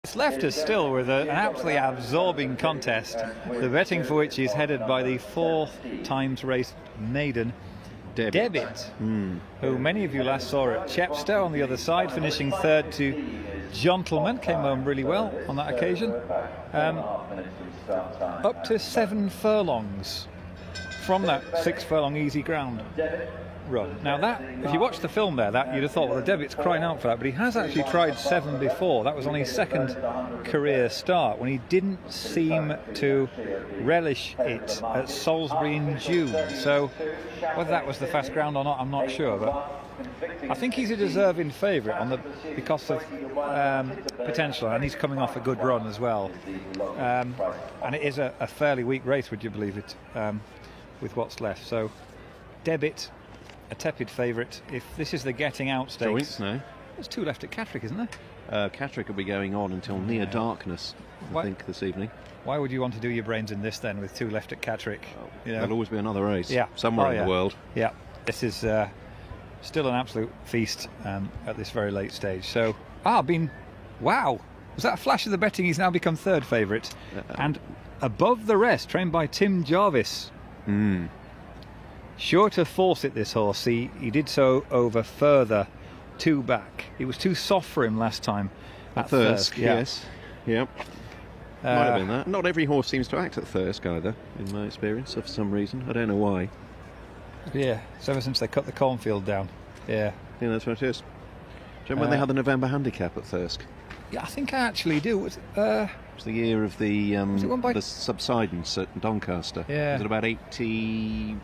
It's left us still with an absolutely absorbing contest, the betting for which is headed by the 4 times raced maiden Debit, who many of you last saw at Chepstow on the other side, finishing third to Gentleman. Came home really well on that occasion. Up to 7 furlongs from that 6 furlong easy ground run. Now that, if you watch the film there, that you'd have thought, well, the Debit's crying out for that, but he has actually tried 7 before. That was on his second career start, when he didn't seem to relish it at Salisbury in June. So whether that was the fast ground or not, I'm not sure, but I think he's a deserving favourite because of potential, and he's coming off a good run as well. And it is a fairly weak race, would you believe it, with what's left. So Debit, a tepid favourite. If this is the getting out stakes, no. There's 2 left at Catterick, isn't there? Catterick will be going on until near darkness, I think, this evening. Why would you want to do your brains in this then, with 2 left at Catterick? You know? There'll always be another race somewhere in the world. Yeah, this is still an absolute feast at this very late stage. So, wow, was that a flash of the betting? He's now become third favourite, and above the rest, trained by Tim Jarvis. Sure to force it, this horse. He did so over further 2 back. It was too soft for him last time at Thirsk. Yes. Yep. Might have been that. Not every horse seems to act at Thirsk either, in my experience, for some reason. I don't know why. Yeah, it's ever since they cut the cornfield down. Yeah. Yeah, that's what it is. Do you remember when they had the November handicap at Thirsk? Yeah, I think I actually do. It was the year of the subsidence at Doncaster. Yeah. Was it about 89,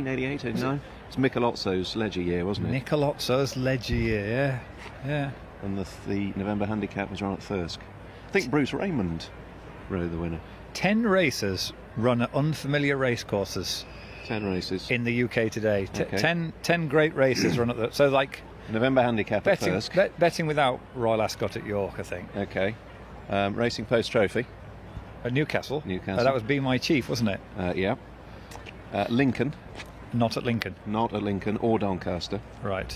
88, 89? It's Michelozzo's Ledger year, wasn't it? Michelozzo's Ledger year, yeah. And the November handicap was run at Thirsk. I think Bruce Raymond rode the winner. 10 races run at unfamiliar racecourses. 10 races. In the UK today. Okay. 10 great races run at the... So, like... November handicap at Thirsk. Betting without Royal Ascot at York, I think. Okay. Racing Post Trophy. At Newcastle. That was Be My Chief, wasn't it? Yeah. Lincoln. Not at Lincoln. Not at Lincoln or Doncaster. Right.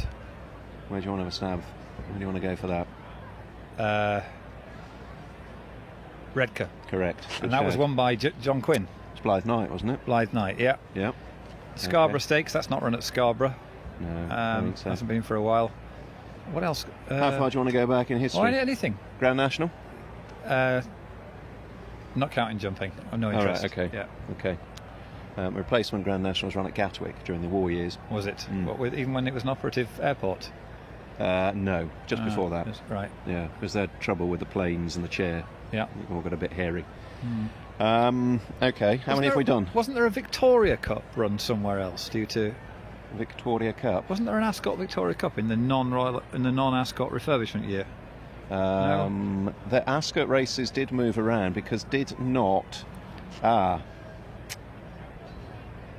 Where do you want to have a stab? Where do you want to go for that? Redcar. Correct. And that was won by John Quinn. It's Blythe Knight, wasn't it? Blythe Knight, yeah. Yeah. Scarborough Stakes, that's not run at Scarborough. No, I think so. Hasn't been for a while. What else? How far do you want to go back in history? Anything. Grand National? Not counting jumping. I've no interest. All right, okay. Yeah. Okay. Replacement Grand National was run at Gatwick during the war years. Was it? Even when it was an operative airport? No, just before that. Right. Yeah, because they had trouble with the planes and the chair. Yeah. It all got a bit hairy. Okay, how many have we done? Wasn't there a Victoria Cup run somewhere else due to... Victoria Cup? Wasn't there an Ascot Victoria Cup in the non-Ascot refurbishment year? No. The Ascot races did move around because did not...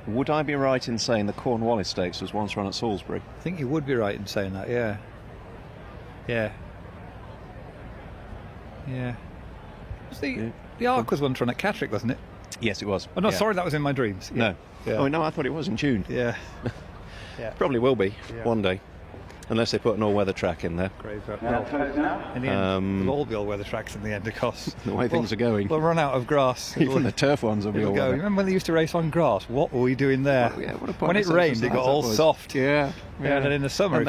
Would I be right in saying the Cornwallis Stakes was once run at Salisbury? I think you would be right in saying that, yeah. Yeah. Yeah. The Ark was once run at Catterick, wasn't it? Yes, it was. Oh, no, yeah. Sorry, that was in my dreams. Yeah. No. Yeah. Oh, no, I thought it was in June. Yeah. Yeah. Probably will be one day. Unless they put an all-weather track in there. Great. Well, in the end, there'll all be all-weather tracks in the end, of course. The way things are going. We'll run out of grass. Even the turf ones will be all-weather. Remember when they used to race on grass? What were we doing there? Well, yeah, when it rained, it got all soft. Yeah. And then in the summer...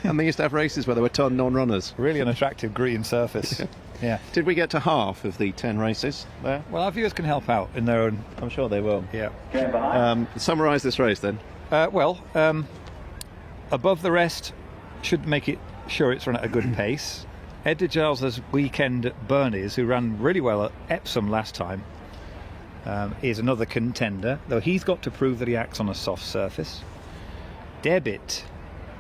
And they used to have races where there were 10 non-runners. Really unattractive green surface. Yeah. Did we get to half of the 10 races there? Well, our viewers can help out in their own... I'm sure they will. Yeah. Summarise this race then. Above the rest should make it sure it's run at a good pace. Edgar Giles's weekend at Burney's, who ran really well at Epsom last time, is another contender, though he's got to prove that he acts on a soft surface. Debit,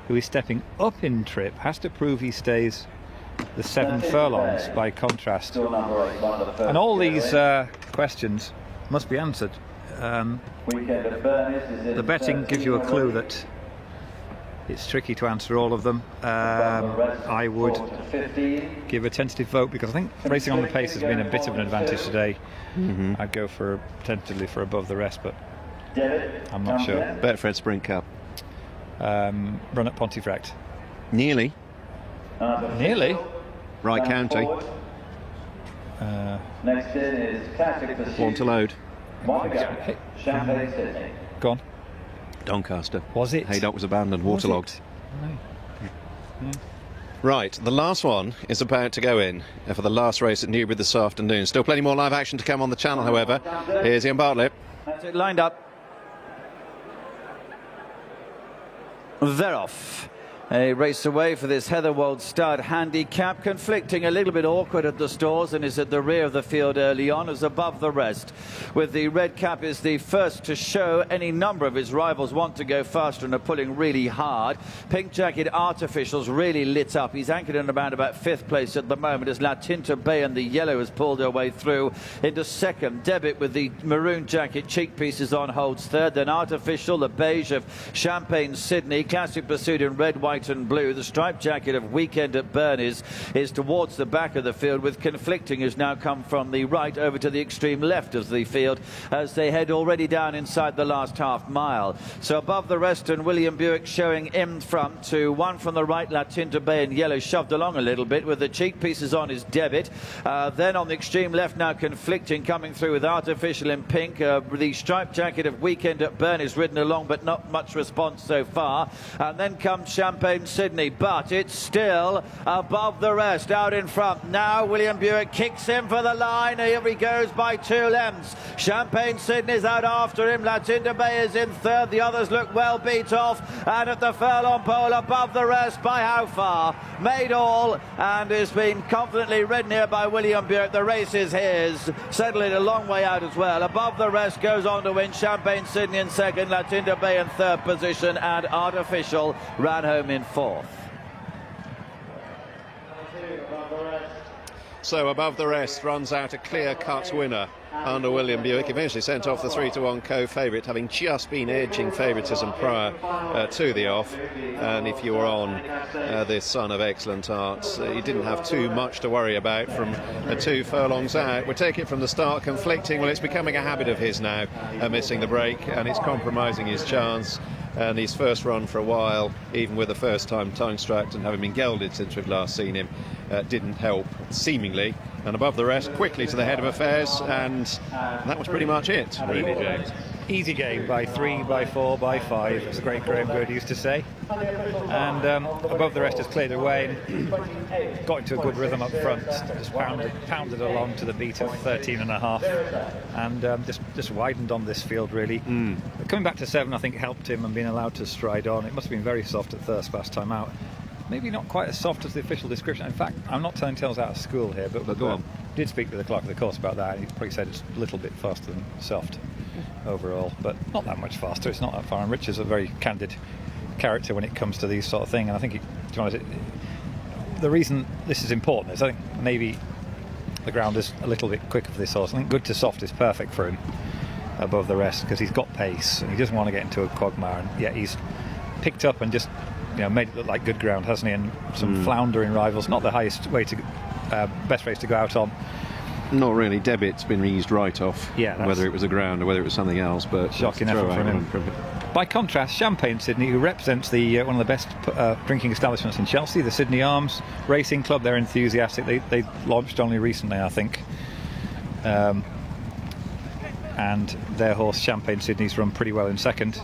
who is stepping up in trip, has to prove he stays the 7 furlongs by contrast. And all these questions must be answered. The betting gives you a clue that it's tricky to answer all of them. I would give a tentative vote because I think racing on the pace has been a bit of an advantage today. I'd go tentatively for above the rest, but I'm not sure. Betfred Sprint Cup. Run at Pontefract. Nearly. Nearly? Right County. Next in is Classic Pursuit. One to load. Margate, Champagne Sydney. Gone. Doncaster. Was it? Haydock was abandoned, waterlogged. No. Right, the last one is about to go in for the last race at Newbury this afternoon. Still plenty more live action to come on the channel, however. Here's Ian Bartlett. That's it, lined up. They're off. A race away for this Heatherwold Stud handicap, conflicting, a little bit awkward at the stores, and is at the rear of the field early on, as above the rest. With the red cap is the first to show. Any number of his rivals want to go faster and are pulling really hard. Pink Jacket Artificial's really lit up. He's anchored in about 5th place at the moment as La Tinta Bay and the yellow has pulled her way through into second. Debit with the maroon jacket cheek pieces on holds third. Then Artificial, the beige of Champagne Sydney, Classic Pursuit in red, white and blue. The striped jacket of Weekend at Burnys is towards the back of the field, with Conflicting has now come from the right over to the extreme left of the field as they head already down inside the last half mile. So above the rest, and William Buick showing in front to one from the right, La Tinta Bay in yellow, shoved along a little bit with the cheek pieces on his Debit. Then on the extreme left now, Conflicting coming through with Artificial in pink. The striped jacket of Weekend at Burnys ridden along, but not much response so far. And then comes Champagne Sydney, but it's still above the rest. Out in front now, William Buick kicks in for the line. Here he goes by 2 lengths. Champagne Sydney's out after him. La Tinta Bay is in third. The others look well beat off, and at the furlong pole above the rest by how far? Made all, and has been confidently ridden here by William Buick. The race is his, settling a long way out as well. Above the rest goes on to win. Champagne Sydney in second, La Tinta Bay in third position, and Artificial ran home in fourth. So above the rest runs out a clear-cut winner under William Buick, eventually sent off the 3-1 co-favourite, having just been edging favouritism prior to the off. And if you were on this Son of Excellent Arts, you didn't have too much to worry about from 2 furlongs out. We'll take it from the start. Conflicting, well, it's becoming a habit of his now, missing the break, and it's compromising his chance. And his first run for a while, even with the first time tongue-struck and having been gelded since we've last seen him, didn't help, seemingly. And above the rest, quickly to the head of affairs, and that was pretty much it, really, James. Easy game by 3, by 4, by 5, as the great Graham Good used to say. And above the rest has cleared away and got into a good rhythm up front, just pounded along to the beat of 13.5, and just widened on this field, really. Coming back to 7, I think, helped him, and being allowed to stride on. It must have been very soft at Thirst last time out. Maybe not quite as soft as the official description. In fact, I'm not telling tales out of school here, but go on. Did speak to the clerk of the course about that. He probably said it's a little bit faster than soft overall, but not that much faster. It's not that far. And Rich is a very candid character when it comes to these sort of things. And I think, to be honest, the reason this is important is I think maybe the ground is a little bit quicker for this horse. I think good to soft is perfect for him above the rest, because he's got pace and he doesn't want to get into a quagmire. And yet he's picked up and just made it look like good ground, hasn't he? And some floundering rivals. Not the highest way to best race to go out on. Not really. Debit's been eased right off, Yeah, whether it was a ground or whether it was something else. But shocking effort from him. By contrast, Champagne Sydney, who represents the one of the best drinking establishments in Chelsea, the Sydney Arms Racing Club. They're enthusiastic. They launched only recently, I think. And their horse Champagne Sydney's run pretty well in second.